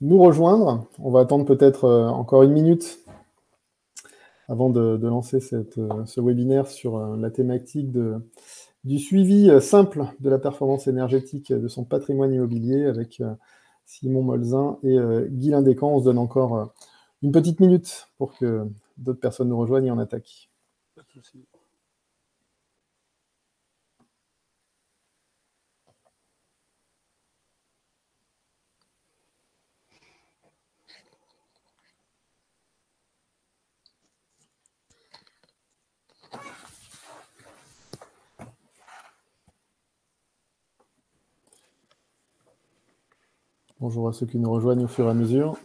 nous rejoindre. On va attendre peut-être encore une minute avant de lancer ce webinaire sur la thématique du suivi simple de la performance énergétique de son patrimoine immobilier avec Simon Molzin et Guylain Descamps. On se donne encore une petite minute pour que d'autres personnes nous rejoignent et en attaquent. Pas de souci. Bonjour à ceux qui nous rejoignent au fur et à mesure.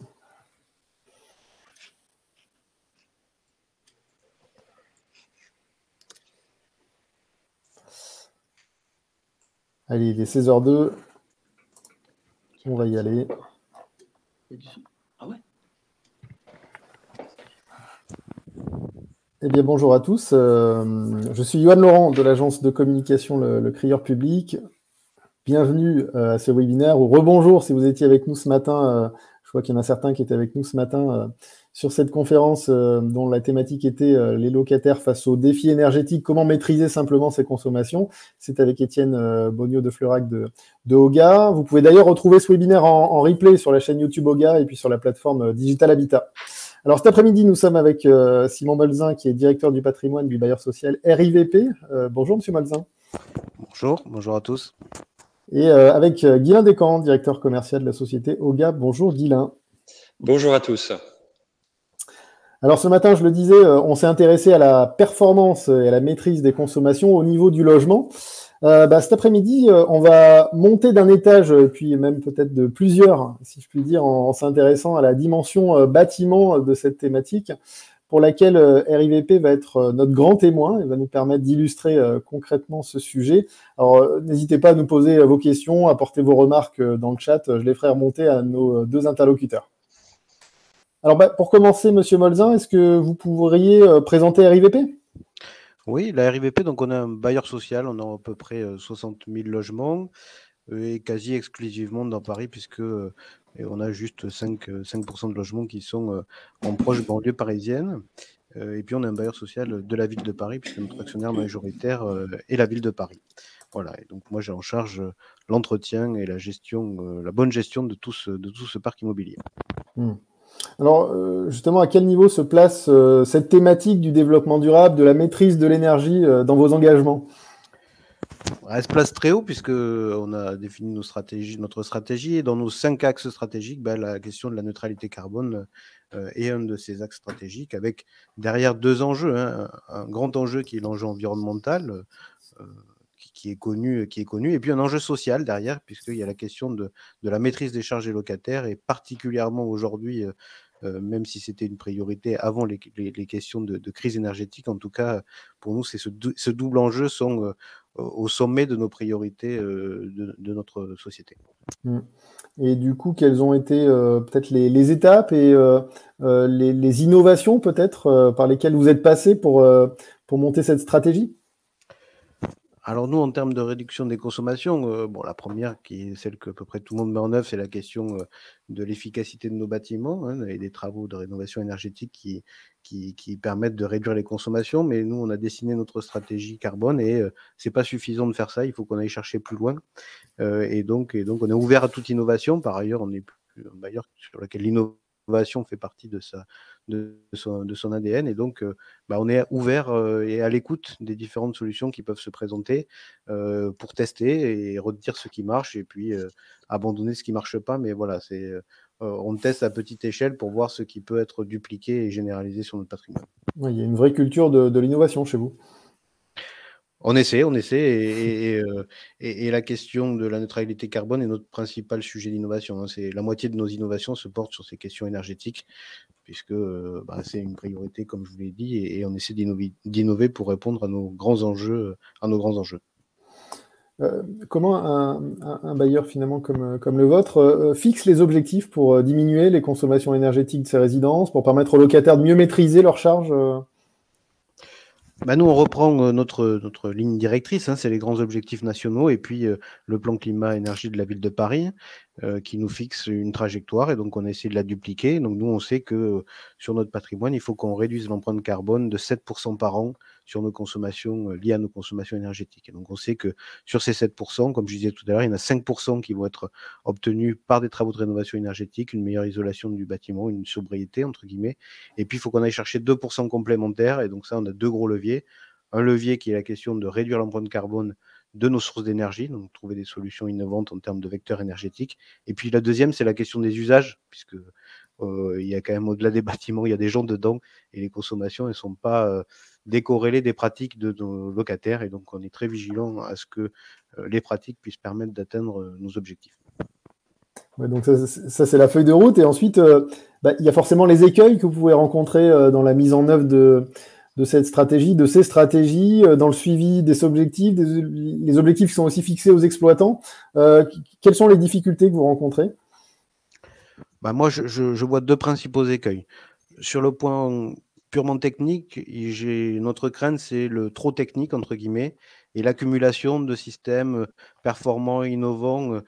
Allez, il est 16h02. On va y aller. Ah ouais. Eh bien, bonjour à tous. Je suis Yoann Laurent de l'agence de communication Le Crieur Public. Bienvenue à ce webinaire, ou rebonjour si vous étiez avec nous ce matin. Je vois qu'il y en a certains qui étaient avec nous ce matin sur cette conférence dont la thématique était les locataires face aux défis énergétiques, comment maîtriser simplement ses consommations. C'est avec Étienne Bognaud de Fleurac de Oga. Vous pouvez d'ailleurs retrouver ce webinaire en replay sur la chaîne YouTube Oga et puis sur la plateforme Digital Habitat. Alors cet après-midi, nous sommes avec Simon Molzin, qui est directeur du patrimoine du bailleur social RIVP. Bonjour Monsieur Molzin. Bonjour à tous. Et avec Guylain Descamps, directeur commercial de la société Oga. Bonjour Guylain. Bonjour à tous. Alors ce matin, je le disais, on s'est intéressé à la performance et à la maîtrise des consommations au niveau du logement. Cet après-midi, on va monter d'un étage, puis même peut-être de plusieurs, si je puis dire, en s'intéressant à la dimension bâtiment de cette thématique, pour laquelle RIVP va être notre grand témoin et va nous permettre d'illustrer concrètement ce sujet. Alors, n'hésitez pas à nous poser vos questions, à porter vos remarques dans le chat. Je les ferai remonter à nos deux interlocuteurs. Alors, pour commencer, Monsieur Molzin, est-ce que vous pourriez présenter RIVP ? Oui, la RIVP, donc on a un bailleur social, on a à peu près 60 000 logements et quasi exclusivement dans Paris, puisque on a juste 5% de logements qui sont en proche banlieue parisienne. Et puis on a un bailleur social de la ville de Paris, puisque notre actionnaire majoritaire est la ville de Paris. Voilà, et donc moi j'ai en charge l'entretien et la gestion, la bonne gestion de tout ce parc immobilier. Alors, justement, à quel niveau se place cette thématique du développement durable, de la maîtrise de l'énergie dans vos engagements ? Elle se place très haut puisqu'on a défini notre stratégie et dans nos 5 axes stratégiques, la question de la neutralité carbone est un de ces axes stratégiques avec derrière 2 enjeux. Un grand enjeu qui est l'enjeu environnemental qui est connu, et puis un enjeu social derrière puisqu'il y a la question de la maîtrise des charges des locataires et particulièrement aujourd'hui, même si c'était une priorité avant les questions de crise énergétique, en tout cas pour nous, ce double enjeu sont au sommet de nos priorités de notre société. Et du coup, quelles ont été peut-être les étapes et les innovations peut-être par lesquelles vous êtes passé pour monter cette stratégie ? Alors nous, en termes de réduction des consommations, la première, qui est celle que à peu près tout le monde met en œuvre, c'est la question de l'efficacité de nos bâtiments et des travaux de rénovation énergétique qui permettent de réduire les consommations. Mais nous, on a dessiné notre stratégie carbone et c'est pas suffisant de faire ça, il faut qu'on aille chercher plus loin. Et donc, on est ouvert à toute innovation. Par ailleurs, on est un bailleur sur lequel l'innovation fait partie de son ADN. Et donc, on est ouvert et à l'écoute des différentes solutions qui peuvent se présenter pour tester et redire ce qui marche et puis abandonner ce qui ne marche pas. Mais voilà, on teste à petite échelle pour voir ce qui peut être dupliqué et généralisé sur notre patrimoine. Oui, il y a une vraie culture de l'innovation chez vous. On essaie et la question de la neutralité carbone est notre principal sujet d'innovation. C'est la moitié de nos innovations se portent sur ces questions énergétiques, puisque c'est une priorité, comme je vous l'ai dit, et on essaie d'innover pour répondre à nos grands enjeux. Comment un bailleur finalement comme le vôtre fixe les objectifs pour diminuer les consommations énergétiques de ses résidences, pour permettre aux locataires de mieux maîtriser leurs charges Nous, on reprend notre ligne directrice, c'est les grands objectifs nationaux et puis le plan climat-énergie de la ville de Paris. qui nous fixe une trajectoire et donc on essaie de la dupliquer. Donc nous, on sait que sur notre patrimoine, il faut qu'on réduise l'empreinte carbone de 7% par an sur nos consommations liées à nos consommations énergétiques. Et donc on sait que sur ces 7%, comme je disais tout à l'heure, il y en a 5% qui vont être obtenus par des travaux de rénovation énergétique, une meilleure isolation du bâtiment, une sobriété, entre guillemets. Et puis il faut qu'on aille chercher 2% complémentaires. Et donc ça, on a deux gros leviers. Un levier qui est la question de réduire l'empreinte carbone de nos sources d'énergie, donc trouver des solutions innovantes en termes de vecteurs énergétiques. Et puis la deuxième, c'est la question des usages, puisque il y a quand même au-delà des bâtiments, il y a des gens dedans, et les consommations, elles ne sont pas décorrélées des pratiques de nos locataires, et donc on est très vigilant à ce que les pratiques puissent permettre d'atteindre nos objectifs. Ouais, donc ça c'est la feuille de route. Et ensuite, il y a forcément les écueils que vous pouvez rencontrer dans la mise en œuvre de cette stratégie, de ces stratégies, dans le suivi des objectifs. Les objectifs sont aussi fixés aux exploitants. Quelles sont les difficultés que vous rencontrez? Moi, je vois deux principaux écueils. Sur le point purement technique, notre crainte, c'est le trop technique, entre guillemets, et l'accumulation de systèmes performants, innovants,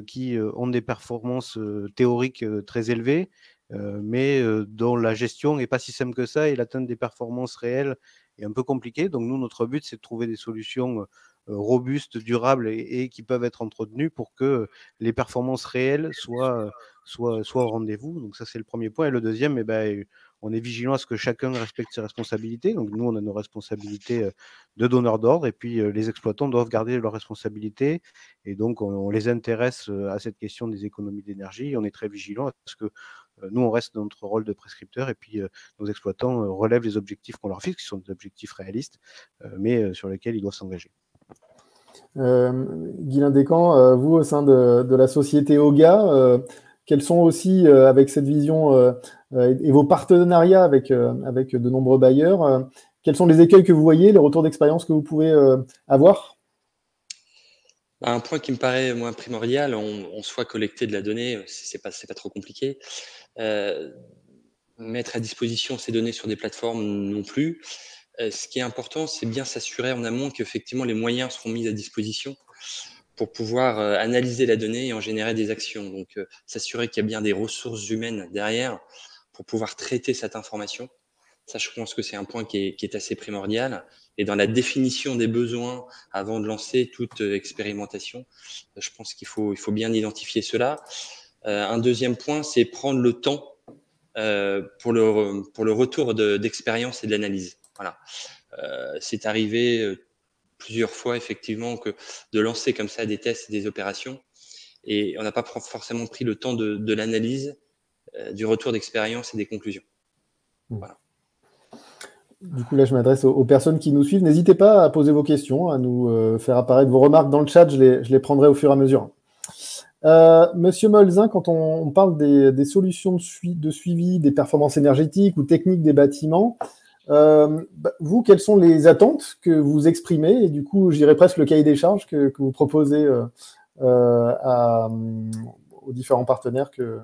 qui ont des performances théoriques très élevées, mais dont la gestion n'est pas si simple que ça, et l'atteinte des performances réelles est un peu compliquée. Donc nous, notre but, c'est de trouver des solutions robustes, durables et qui peuvent être entretenues pour que les performances réelles soient au rendez-vous. Donc ça, c'est le premier point. Et le deuxième, on est vigilant à ce que chacun respecte ses responsabilités. Donc nous, on a nos responsabilités de donneurs d'ordre, et puis les exploitants doivent garder leurs responsabilités. Et donc, on les intéresse à cette question des économies d'énergie. On est très vigilant parce que nous, on reste dans notre rôle de prescripteur, et puis nos exploitants relèvent les objectifs qu'on leur fixe, qui sont des objectifs réalistes, mais sur lesquels ils doivent s'engager. Guylain Descamps, vous, au sein de la société OGA, quels sont aussi, avec cette vision et vos partenariats avec de nombreux bailleurs, quels sont les écueils que vous voyez, les retours d'expérience que vous pouvez avoir? Un point qui me paraît moins primordial, on soit collecté de la donnée, c'est pas trop compliqué. Mettre à disposition ces données sur des plateformes non plus. Ce qui est important, c'est bien s'assurer en amont qu'effectivement les moyens seront mis à disposition pour pouvoir analyser la donnée et en générer des actions. Donc, s'assurer qu'il y a bien des ressources humaines derrière pour pouvoir traiter cette information. Ça, je pense que c'est un point qui est assez primordial. Et dans la définition des besoins, avant de lancer toute expérimentation, je pense qu'il faut bien identifier cela. Un deuxième point, c'est prendre le temps pour le retour d'expérience et de l'analyse. Voilà. C'est arrivé plusieurs fois, effectivement, que de lancer comme ça des tests et des opérations, et on n'a pas forcément pris le temps de l'analyse, du retour d'expérience et des conclusions. Voilà. Du coup, là, je m'adresse aux personnes qui nous suivent. N'hésitez pas à poser vos questions, à nous faire apparaître vos remarques dans le chat. Je les prendrai au fur et à mesure. Monsieur Molzin, quand on parle des solutions de suivi des performances énergétiques ou techniques des bâtiments, vous, quelles sont les attentes que vous exprimez? Et du coup, je dirais presque le cahier des charges que vous proposez aux différents partenaires que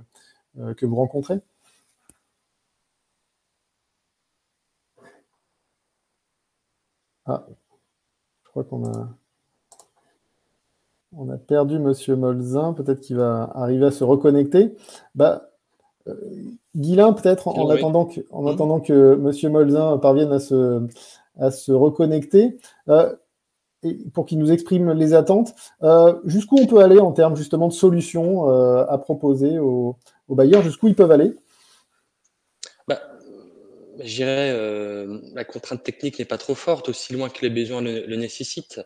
vous rencontrez? Ah, je crois qu'on a perdu Monsieur Molzin. Peut-être qu'il va arriver à se reconnecter. Guylain, peut-être, en attendant que Monsieur Molzin parvienne à se reconnecter, et pour qu'il nous exprime les attentes, jusqu'où on peut aller en termes justement de solutions à proposer aux bailleurs, jusqu'où ils peuvent aller? Je dirais la contrainte technique n'est pas trop forte, aussi loin que les besoins le nécessitent.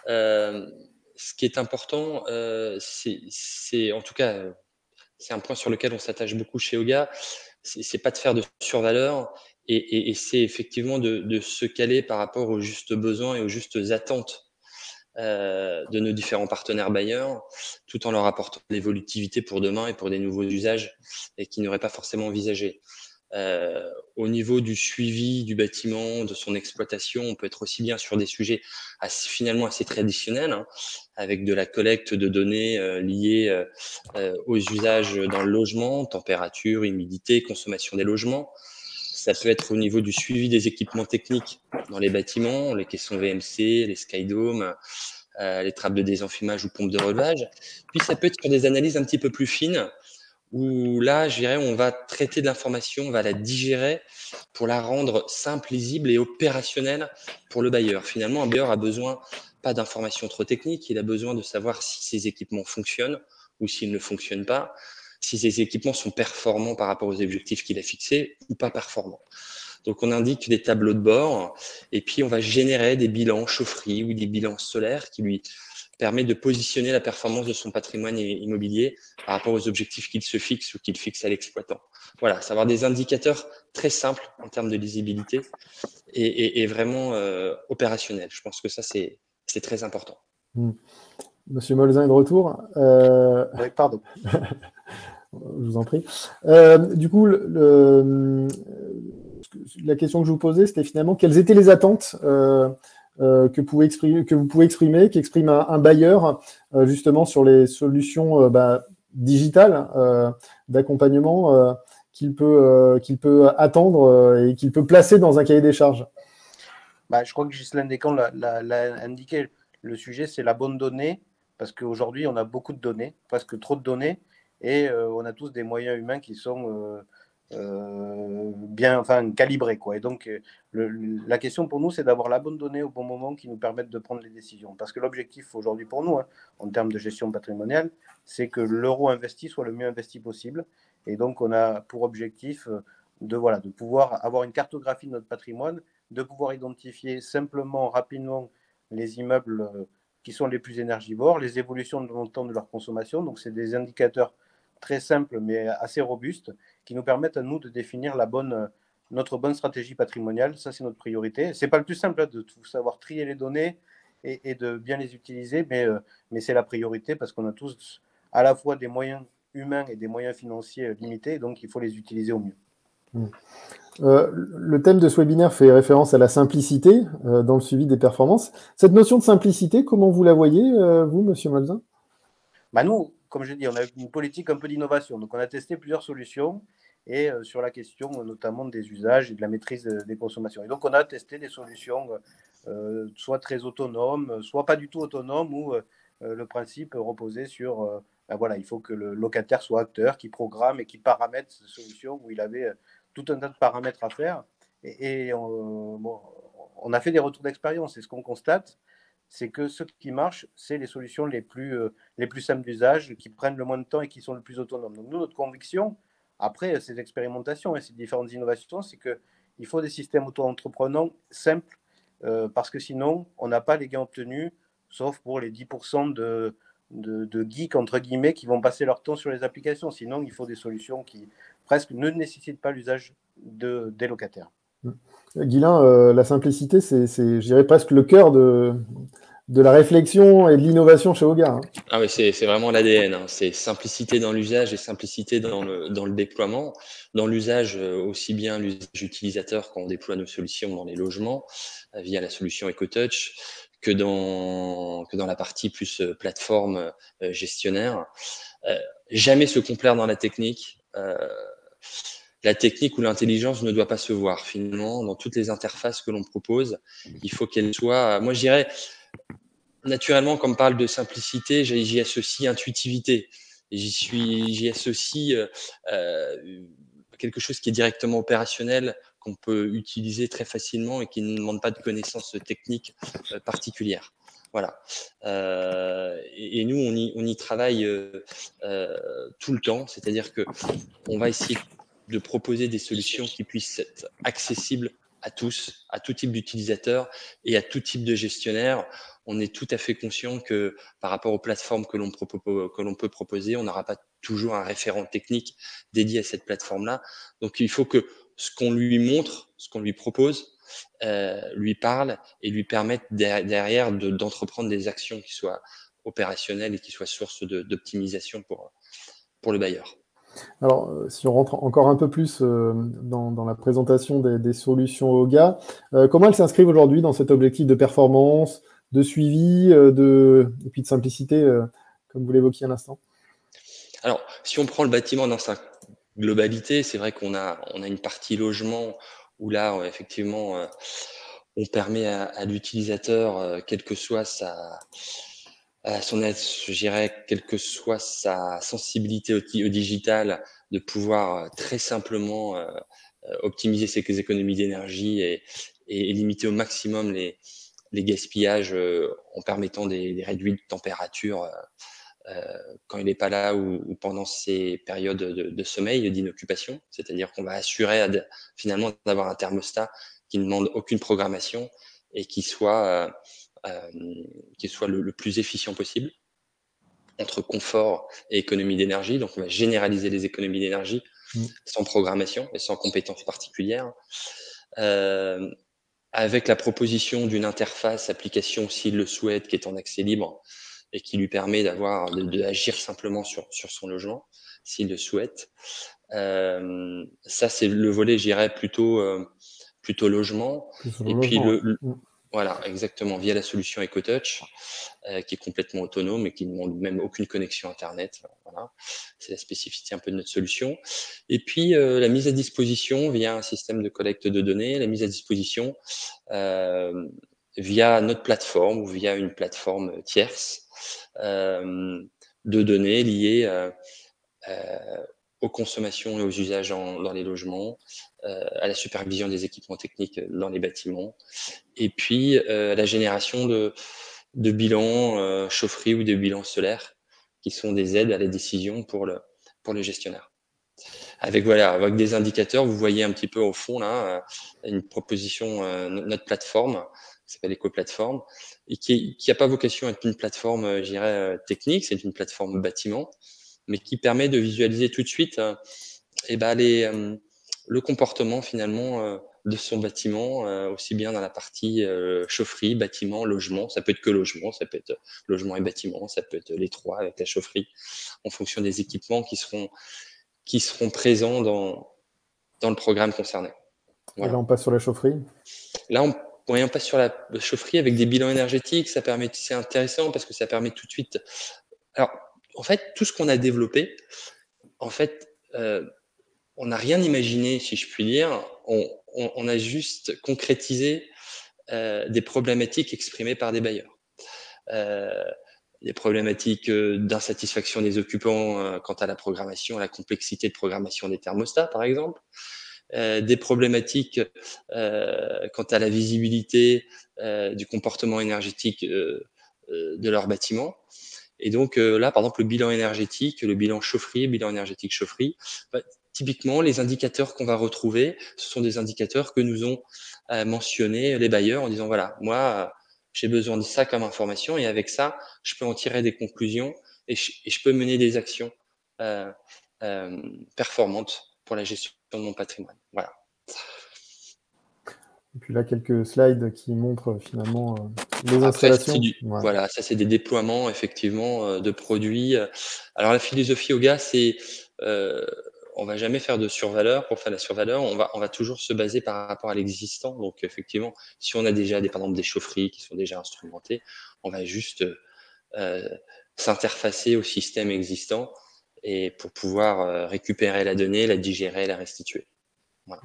Ce qui est important, c'est en tout cas, c'est un point sur lequel on s'attache beaucoup chez OGA, c'est pas de faire de survaleur, et c'est effectivement de se caler par rapport aux justes besoins et aux justes attentes de nos différents partenaires bailleurs, tout en leur apportant de l'évolutivité pour demain et pour des nouveaux usages et qu'ils n'auraient pas forcément envisagé. Au niveau du suivi du bâtiment, de son exploitation, on peut être aussi bien sur des sujets finalement assez traditionnels, hein, avec de la collecte de données liées aux usages dans le logement, température, humidité, consommation des logements. Ça peut être au niveau du suivi des équipements techniques dans les bâtiments, les caissons VMC, les Skydomes, les trappes de désenfumage ou pompes de relevage. Puis ça peut être sur des analyses un petit peu plus fines, où là, je dirais, on va traiter de l'information, on va la digérer pour la rendre simple, lisible et opérationnelle pour le bailleur. Finalement, un bailleur a besoin pas d'informations trop techniques, il a besoin de savoir si ses équipements fonctionnent ou s'ils ne fonctionnent pas, si ses équipements sont performants par rapport aux objectifs qu'il a fixés ou pas performants. Donc, on indique des tableaux de bord et puis on va générer des bilans chaufferie ou des bilans solaires qui lui permet de positionner la performance de son patrimoine immobilier par rapport aux objectifs qu'il se fixe ou qu'il fixe à l'exploitant. Voilà, savoir des indicateurs très simples en termes de lisibilité et vraiment opérationnels. Je pense que ça, c'est très important. Monsieur Molzin est de retour. Oui, pardon. Je vous en prie. Du coup, la question que je vous posais, c'était finalement quelles étaient les attentes que vous pouvez exprimer, qu'exprime un bailleur justement sur les solutions digitales d'accompagnement qu'il peut attendre et qu'il peut placer dans un cahier des charges. Je crois que Ghislain Descamps l'a indiqué. Le sujet, c'est la bonne donnée, parce qu'aujourd'hui, on a beaucoup de données, presque trop de données, et on a tous des moyens humains qui sont bien calibrés, quoi. Et donc, la question pour nous, c'est d'avoir la bonne donnée au bon moment qui nous permette de prendre les décisions. Parce que l'objectif aujourd'hui pour nous, en termes de gestion patrimoniale, c'est que l'euro investi soit le mieux investi possible. Et donc, on a pour objectif de pouvoir avoir une cartographie de notre patrimoine, de pouvoir identifier simplement, rapidement, les immeubles qui sont les plus énergivores, les évolutions de montant de leur consommation. Donc, c'est des indicateurs très simples, mais assez robustes, qui nous permettent à nous de définir notre bonne stratégie patrimoniale. Ça, c'est notre priorité. Ce n'est pas le plus simple de savoir trier les données et de bien les utiliser, mais c'est la priorité parce qu'on a tous à la fois des moyens humains et des moyens financiers limités, donc il faut les utiliser au mieux. Le thème de ce webinaire fait référence à la simplicité dans le suivi des performances. Cette notion de simplicité, comment vous la voyez, vous, Monsieur Molzin ? Nous, comme je dis, on a une politique un peu d'innovation. Donc, on a testé plusieurs solutions et sur la question notamment des usages et de la maîtrise des consommations. Et donc, on a testé des solutions soit très autonomes, soit pas du tout autonomes, où le principe reposait sur il faut que le locataire soit acteur, qui programme et qui paramètre ces solutions où il avait tout un tas de paramètres à faire. Et on a fait des retours d'expérience. Et ce qu'on constate, c'est que ce qui marche, c'est les solutions les plus simples d'usage, qui prennent le moins de temps et qui sont le plus autonomes. Donc nous, notre conviction, après ces expérimentations et ces différentes innovations, c'est qu'il faut des systèmes auto-entreprenants simples, parce que sinon, on n'a pas les gains obtenus, sauf pour les 10% de geeks, entre guillemets, qui vont passer leur temps sur les applications. Sinon, il faut des solutions qui presque ne nécessitent pas l'usage des locataires. Ghislain, la simplicité, c'est, je dirais, presque le cœur de la réflexion et de l'innovation chez Hogar. Ah oui, c'est vraiment l'ADN. C'est simplicité dans l'usage et simplicité dans le déploiement. Dans l'usage, aussi bien l'usage utilisateur quand on déploie nos solutions dans les logements via la solution EcoTouch que dans la partie plus plateforme gestionnaire. Jamais se complaire dans la technique. La technique ou l'intelligence ne doit pas se voir finalement dans toutes les interfaces que l'on propose. Il faut qu'elle soit, moi je dirais, naturellement, quand on parle de simplicité, j'y associe intuitivité. J'y associe quelque chose qui est directement opérationnel, qu'on peut utiliser très facilement et qui ne demande pas de connaissances techniques particulières. Voilà. Et nous, on y travaille tout le temps, c'est-à-dire que on va essayer de proposer des solutions qui puissent être accessibles à tous, à tout type d'utilisateurs et à tout type de gestionnaire. On est tout à fait conscient que par rapport aux plateformes que l'on peut proposer, on n'aura pas toujours un référent technique dédié à cette plateforme-là. Donc, il faut que ce qu'on lui montre, ce qu'on lui propose, lui parle et lui permette derrière d'entreprendre des actions qui soient opérationnelles et qui soient source d'optimisation pour le bailleur. Alors, si on rentre encore un peu plus dans la présentation des solutions OGA, comment elles s'inscrivent aujourd'hui dans cet objectif de performance, de suivi et puis de simplicité, comme vous l'évoquiez à l'instant? Alors, si on prend le bâtiment dans sa globalité, c'est vrai qu'on a une partie logement où là, effectivement, on permet à l'utilisateur, quelle que soit je dirais, quelle que soit sa sensibilité au digital, de pouvoir très simplement optimiser ses économies d'énergie et limiter au maximum les gaspillages en permettant des réduits de température quand il n'est pas là ou pendant ces périodes de sommeil, d'inoccupation. C'est-à-dire qu'on va assurer finalement d'avoir un thermostat qui ne demande aucune programmation et qui soit le plus efficient possible entre confort et économie d'énergie. Donc, on va généraliser les économies d'énergie sans programmation et sans compétences particulières. Avec la proposition d'une interface application s'il le souhaite, qui est en accès libre et qui lui permet d'agir simplement sur son logement, s'il le souhaite. Ça, c'est le volet, j'irais, plutôt logement. Et puis, voilà, exactement, via la solution EcoTouch, qui est complètement autonome et qui ne demande même aucune connexion Internet. Voilà, c'est la spécificité un peu de notre solution. Et puis, la mise à disposition via un système de collecte de données, la mise à disposition via notre plateforme ou via une plateforme tierce de données liées aux consommations et aux usages dans les logements, à la supervision des équipements techniques dans les bâtiments, et puis la génération de bilans chaufferie ou de bilans solaires, qui sont des aides à la décision pour le gestionnaire. Avec des indicateurs, vous voyez un petit peu au fond là une proposition, notre plateforme qui s'appelle EcoPlateforme et qui n'a pas vocation à être une plateforme, je dirais, technique, c'est une plateforme bâtiment, mais qui permet de visualiser tout de suite le comportement finalement de son bâtiment, aussi bien dans la partie chaufferie, bâtiment, logement. Ça peut être que logement, ça peut être logement et bâtiment, ça peut être les trois avec la chaufferie, en fonction des équipements qui seront présents dans le programme concerné. Voilà. Et là, on passe sur la chaufferie. Là, on passe sur la chaufferie avec des bilans énergétiques. C'est intéressant parce que ça permet tout de suite. Alors, en fait, tout ce qu'on a développé, en fait, on n'a rien imaginé, si je puis dire. On a juste concrétisé des problématiques exprimées par des bailleurs. Des problématiques d'insatisfaction des occupants quant à la programmation, à la complexité de programmation des thermostats, par exemple. Des problématiques quant à la visibilité du comportement énergétique de leur bâtiment. Et donc là, par exemple, le bilan énergétique, le bilan chaufferie, bilan énergétique chaufferie, typiquement, les indicateurs qu'on va retrouver, ce sont des indicateurs que nous ont mentionnés les bailleurs en disant, voilà, moi, j'ai besoin de ça comme information et avec ça, je peux en tirer des conclusions et je peux mener des actions performantes pour la gestion de mon patrimoine. Voilà. Et puis là, quelques slides qui montrent finalement les installations. Voilà, ça c'est des déploiements effectivement de produits. Alors la philosophie Yoga, c'est on va jamais faire de survaleur. Pour faire la survaleur, on va toujours se baser par rapport à l'existant. Donc effectivement, si on a déjà par exemple des chaufferies qui sont déjà instrumentées, on va juste s'interfacer au système existant et pour pouvoir récupérer la donnée, la digérer, la restituer. Voilà.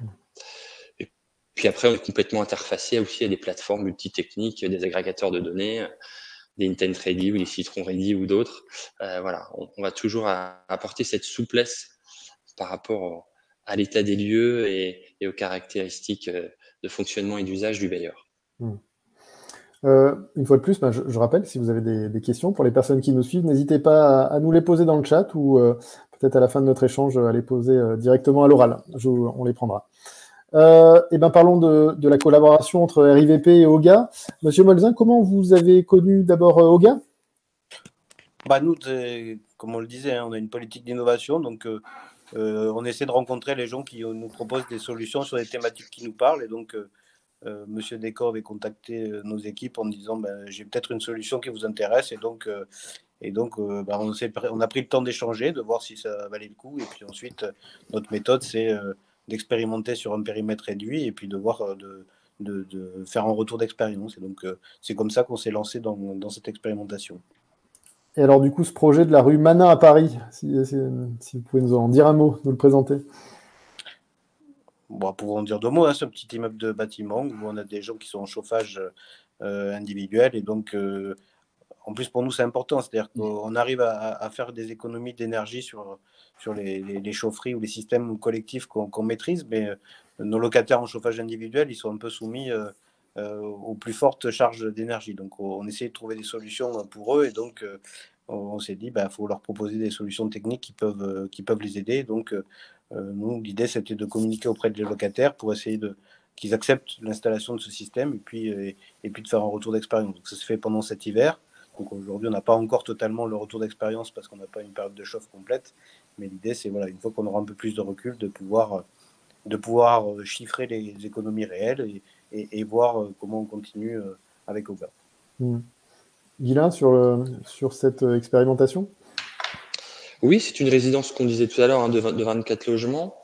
Et puis après, on est complètement interfacé aussi à des plateformes multitechniques, des agrégateurs de données, des IntentReady ou des CitronReady ou d'autres. Voilà, on va toujours apporter cette souplesse par rapport à l'état des lieux et aux caractéristiques de fonctionnement et d'usage du bailleur. Une fois de plus, je rappelle, si vous avez des questions pour les personnes qui nous suivent, n'hésitez pas à nous les poser dans le chat ou peut-être à la fin de notre échange à les poser directement à l'oral. On les prendra. Parlons de la collaboration entre RIVP et OGA. Monsieur Molzin, comment vous avez connu d'abord OGA ? Nous, comme on le disait, on a une politique d'innovation, donc on essaie de rencontrer les gens qui nous proposent des solutions sur des thématiques qui nous parlent. Et donc, Monsieur Descaux avait contacté nos équipes en disant j'ai peut-être une solution qui vous intéresse. Et donc, on a pris le temps d'échanger, de voir si ça valait le coup. Et puis ensuite, notre méthode, c'est d'expérimenter sur un périmètre réduit et puis de voir de faire un retour d'expérience. Et donc, c'est comme ça qu'on s'est lancé dans cette expérimentation. Et alors, du coup, ce projet de la rue Manin à Paris, si vous pouvez nous en dire un mot, nous le présenter. Bon, pour en dire deux mots, c'est un petit immeuble de bâtiment où on a des gens qui sont en chauffage individuel. Et donc, en plus, pour nous, c'est important. C'est-à-dire qu'on arrive à faire des économies d'énergie sur les chaufferies ou les systèmes collectifs qu'on maîtrise, mais nos locataires en chauffage individuel, ils sont un peu soumis aux plus fortes charges d'énergie. Donc, on essaie de trouver des solutions pour eux, et donc on s'est dit, faut leur proposer des solutions techniques qui peuvent les aider. Donc, nous, l'idée, c'était de communiquer auprès des locataires pour essayer qu'ils acceptent l'installation de ce système, et puis de faire un retour d'expérience. Donc, ça se fait pendant cet hiver. Donc aujourd'hui, on n'a pas encore totalement le retour d'expérience parce qu'on n'a pas une période de chauffe complète. Mais l'idée, c'est une fois qu'on aura un peu plus de recul, de pouvoir chiffrer les économies réelles et voir comment on continue avec Auga. Guylain, sur cette expérimentation? Oui, c'est une résidence qu'on disait tout à l'heure, de 24 logements.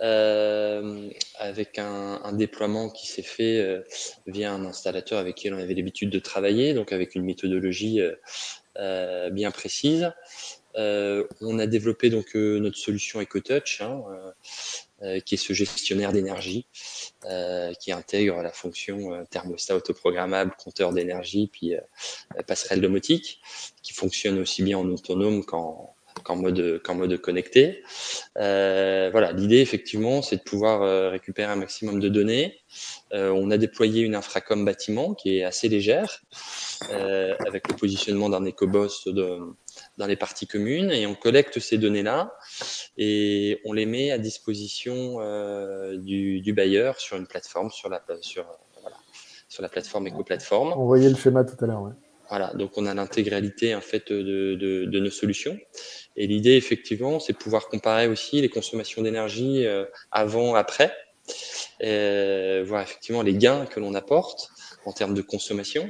Avec un déploiement qui s'est fait via un installateur avec qui on avait l'habitude de travailler, donc avec une méthodologie bien précise. On a développé donc notre solution EcoTouch, qui est ce gestionnaire d'énergie qui intègre la fonction thermostat autoprogrammable, compteur d'énergie, puis passerelle domotique, qui fonctionne aussi bien en autonome qu'en mode connecté. Voilà, l'idée effectivement, c'est de pouvoir récupérer un maximum de données. On a déployé une infracom bâtiment qui est assez légère, avec le positionnement d'un EcoBoss dans les parties communes, et on collecte ces données-là et on les met à disposition du bailleur sur une plateforme, sur la plateforme EcoPlateforme. On voyait le schéma tout à l'heure. Ouais. Voilà, donc on a l'intégralité en fait de nos solutions. Et l'idée effectivement, c'est de pouvoir comparer aussi les consommations d'énergie avant, après, voir effectivement les gains que l'on apporte en termes de consommation.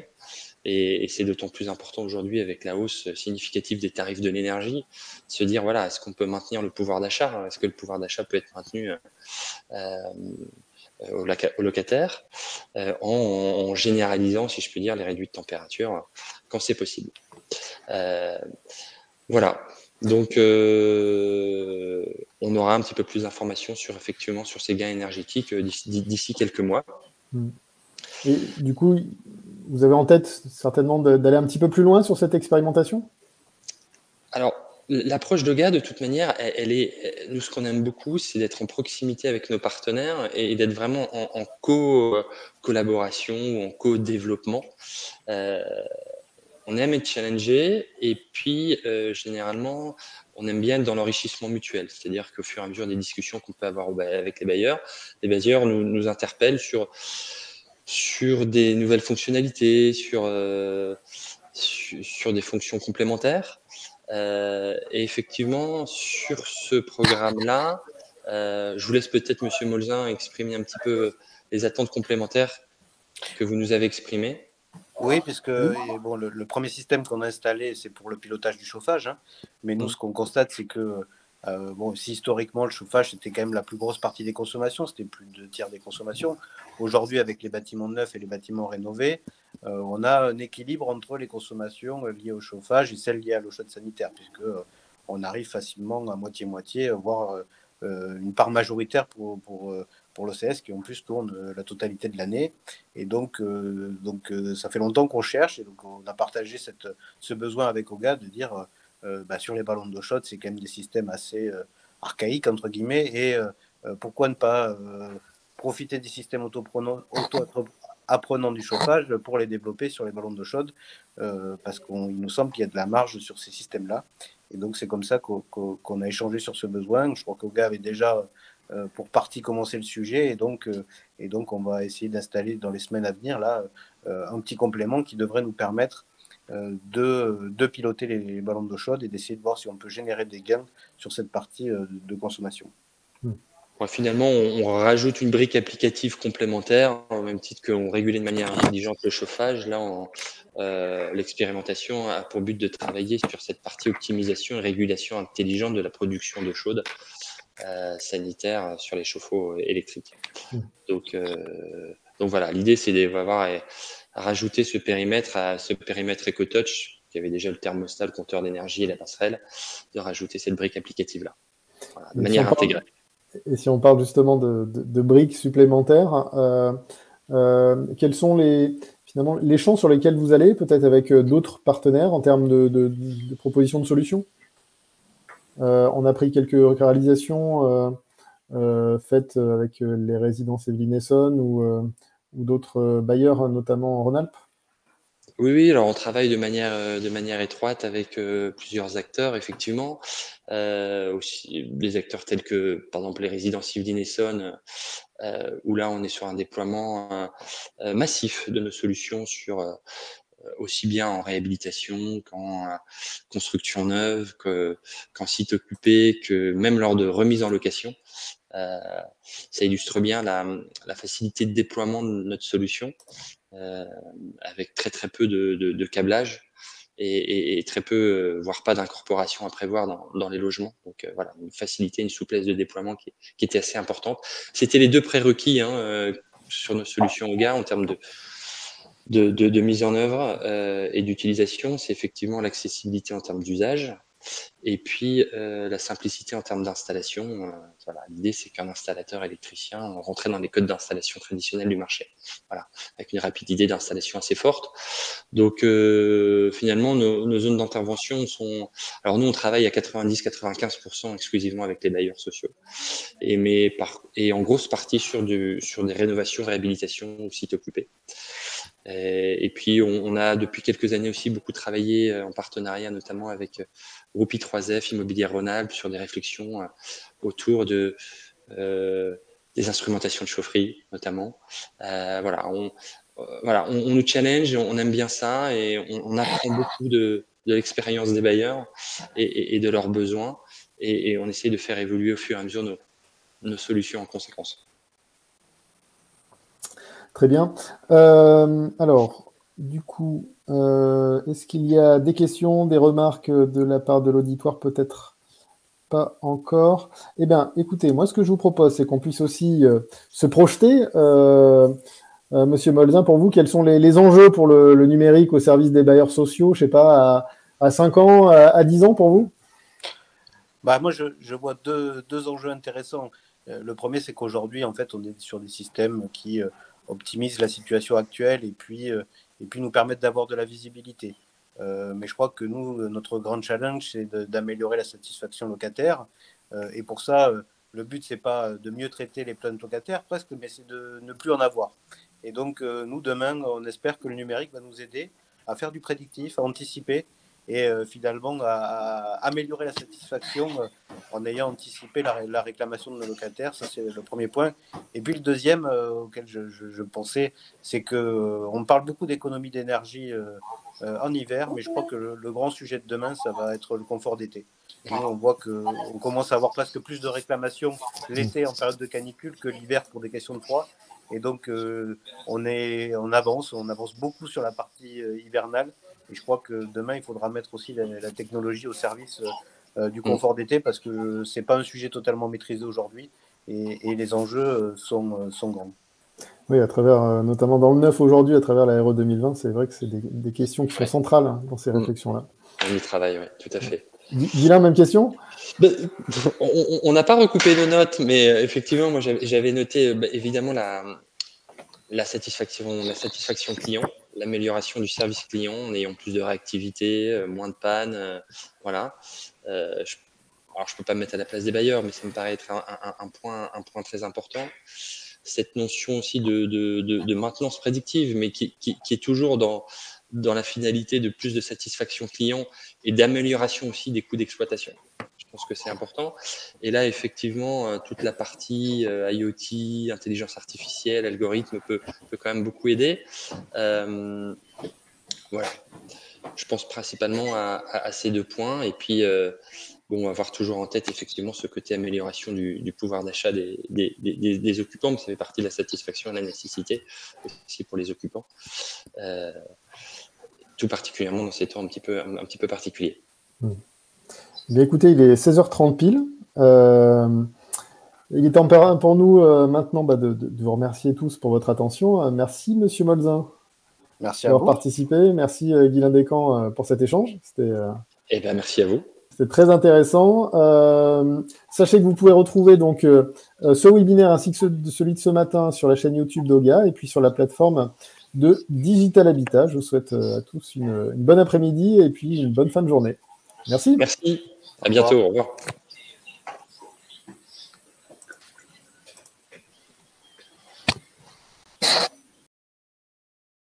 Et c'est d'autant plus important aujourd'hui avec la hausse significative des tarifs de l'énergie, de se dire voilà, est-ce qu'on peut maintenir le pouvoir d'achat? Est-ce que le pouvoir d'achat peut être maintenu aux locataires en généralisant, si je puis dire, les réduits de température quand c'est possible. Voilà. Donc, on aura un petit peu plus d'informations effectivement sur ces gains énergétiques d'ici quelques mois. Et du coup, vous avez en tête certainement d'aller un petit peu plus loin sur cette expérimentation? Alors, l'approche d'Auga, de toute manière, nous, ce qu'on aime beaucoup, c'est d'être en proximité avec nos partenaires et d'être vraiment en collaboration ou en co-développement. On aime être challengé, et puis généralement, on aime bien être dans l'enrichissement mutuel. C'est-à-dire qu'au fur et à mesure des discussions qu'on peut avoir avec les bailleurs nous interpellent sur des nouvelles fonctionnalités, sur des fonctions complémentaires. Et effectivement, sur ce programme-là, je vous laisse peut-être, Monsieur Molzin, exprimer un petit peu les attentes complémentaires que vous nous avez exprimées. Oui, puisque le premier système qu'on a installé, c'est pour le pilotage du chauffage. Mais nous, ce qu'on constate, c'est que si historiquement, le chauffage, c'était quand même la plus grosse partie des consommations, c'était plus de 2/3 des consommations. Aujourd'hui, avec les bâtiments neufs et les bâtiments rénovés, on a un équilibre entre les consommations liées au chauffage et celles liées à l'eau chaude sanitaire, puisque on arrive facilement à moitié-moitié, voire une part majoritaire pour l'OCS, qui en plus tourne la totalité de l'année. Et donc ça fait longtemps qu'on cherche, et donc on a partagé ce besoin avec Auga de dire sur les ballons d'eau chaude, c'est quand même des systèmes assez archaïques, entre guillemets, et pourquoi ne pas profiter des systèmes auto-apprenants du chauffage pour les développer sur les ballons d'eau chaude, parce qu'il nous semble qu'il y a de la marge sur ces systèmes-là. Et donc c'est comme ça qu'on a échangé sur ce besoin. Je crois qu'Auga avait déjà pour partie commencer le sujet, et donc on va essayer d'installer dans les semaines à venir là un petit complément qui devrait nous permettre de piloter les ballons d'eau chaude et d'essayer de voir si on peut générer des gains sur cette partie de consommation. Finalement, on rajoute une brique applicative complémentaire, au même titre qu'on régulait de manière intelligente le chauffage. Là, l'expérimentation a pour but de travailler sur cette partie optimisation et régulation intelligente de la production d'eau chaude sanitaire sur les chauffe-eau électriques. Donc voilà, l'idée, c'est de rajouter ce périmètre EcoTouch, qui avait déjà le thermostat, le compteur d'énergie et la passerelle, de rajouter cette brique applicative-là, de manière intégrée. Et si on parle justement de briques supplémentaires, quels sont finalement, les champs sur lesquels vous allez, peut-être avec d'autres partenaires en termes de propositions de solutions. On a pris quelques réalisations faites avec les résidences Evelyne Essonne ou d'autres bailleurs, notamment en Rhône-Alpes. Oui, alors on travaille de manière étroite avec plusieurs acteurs, effectivement. Aussi des acteurs tels que, par exemple, les résidences Yvelines Essonne, où là, on est sur un déploiement massif de nos solutions sur aussi bien en réhabilitation qu'en construction neuve, qu'en site occupé, que même lors de remise en location. Ça illustre bien la facilité de déploiement de notre solution. Avec très peu de câblage et très peu, voire pas d'incorporation à prévoir dans les logements. Donc voilà, une facilité, une souplesse de déploiement qui était assez importante. C'était les deux prérequis sur nos solutions OGA en termes de mise en œuvre et d'utilisation. C'est effectivement l'accessibilité en termes d'usage. Et puis la simplicité en termes d'installation. Voilà, l'idée, c'est qu'un installateur électricien rentrait dans les codes d'installation traditionnels du marché. Voilà, avec une rapidité d'installation assez forte. Donc finalement, nos zones d'intervention sont. Alors nous, on travaille à 90-95% exclusivement avec les bailleurs sociaux, et en grosse partie sur des rénovations, réhabilitations ou sites occupés. Et puis, on a depuis quelques années aussi beaucoup travaillé en partenariat, notamment avec Groupe I3F, Immobilier Rhône-Alpes, sur des réflexions autour des instrumentations de chaufferie, notamment. Voilà, on nous challenge, on aime bien ça, et on apprend beaucoup de l'expérience des bailleurs et de leurs besoins, et on essaie de faire évoluer au fur et à mesure nos solutions en conséquence. Très bien. Alors, du coup, est-ce qu'il y a des questions, des remarques de la part de l'auditoire? Peut-être pas encore. Eh bien, écoutez, moi, ce que je vous propose, c'est qu'on puisse aussi se projeter. Monsieur Molzin, pour vous, quels sont les enjeux pour le numérique au service des bailleurs sociaux, je ne sais pas, à 5 ans, à 10 ans pour vous? Moi, je vois deux enjeux intéressants. Le premier, c'est qu'aujourd'hui, en fait, on est sur des systèmes qui optimisent la situation actuelle et puis nous permettent d'avoir de la visibilité. Mais je crois que nous, notre grand challenge, c'est d'améliorer la satisfaction locataire. Et pour ça, le but, c'est pas de mieux traiter les plaintes locataires presque, mais c'est de ne plus en avoir. Et donc, nous, demain, on espère que le numérique va nous aider à faire du prédictif, à anticiper et finalement à améliorer la satisfaction en ayant anticipé la réclamation de nos locataires. Ça, c'est le premier point. Et puis le deuxième auquel je pensais, c'est qu'on parle beaucoup d'économie d'énergie en hiver, mais je crois que le grand sujet de demain, ça va être le confort d'été. Et nous, on voit qu'on commence à avoir presque plus de réclamations l'été en période de canicule que l'hiver pour des questions de froid. Et donc, on avance beaucoup sur la partie hivernale. Et je crois que demain, il faudra mettre aussi la technologie au service du confort d'été, parce que ce n'est pas un sujet totalement maîtrisé aujourd'hui et les enjeux sont grands. Oui, à travers, notamment dans le neuf aujourd'hui, à travers la RE 2020, c'est vrai que c'est des questions qui sont centrales dans ces réflexions-là. On y travaille, oui, tout à fait. Guylain, même question? On n'a pas recoupé nos notes, mais effectivement, moi j'avais noté évidemment la satisfaction client, l'amélioration du service client en ayant plus de réactivité, moins de panne, voilà. Alors je peux pas me mettre à la place des bailleurs, mais ça me paraît être un point très important. Cette notion aussi de maintenance prédictive, mais qui est toujours dans la finalité de plus de satisfaction client et d'amélioration aussi des coûts d'exploitation. Je pense que c'est important. Et là, effectivement, toute la partie IoT, intelligence artificielle, algorithme peut quand même beaucoup aider. Voilà. Je pense principalement à ces deux points. Et puis, on va avoir toujours en tête effectivement ce côté amélioration du pouvoir d'achat des occupants, mais ça fait partie de la satisfaction et de la nécessité aussi pour les occupants. Tout particulièrement dans ces temps un petit peu particuliers. Bien, écoutez, il est 16h30 pile. Il est temps pour nous maintenant de vous remercier tous pour votre attention. Merci, Monsieur Molzin. Merci à vous. D'avoir participé. Merci, Guylain Descamps, pour cet échange. Merci à vous. C'était très intéressant. Sachez que vous pouvez retrouver donc ce webinaire ainsi que celui de ce matin sur la chaîne YouTube d'OGA et puis sur la plateforme de Digital Habitat. Je vous souhaite à tous une bonne après-midi et puis une bonne fin de journée. Merci. Merci. À bientôt. Au revoir.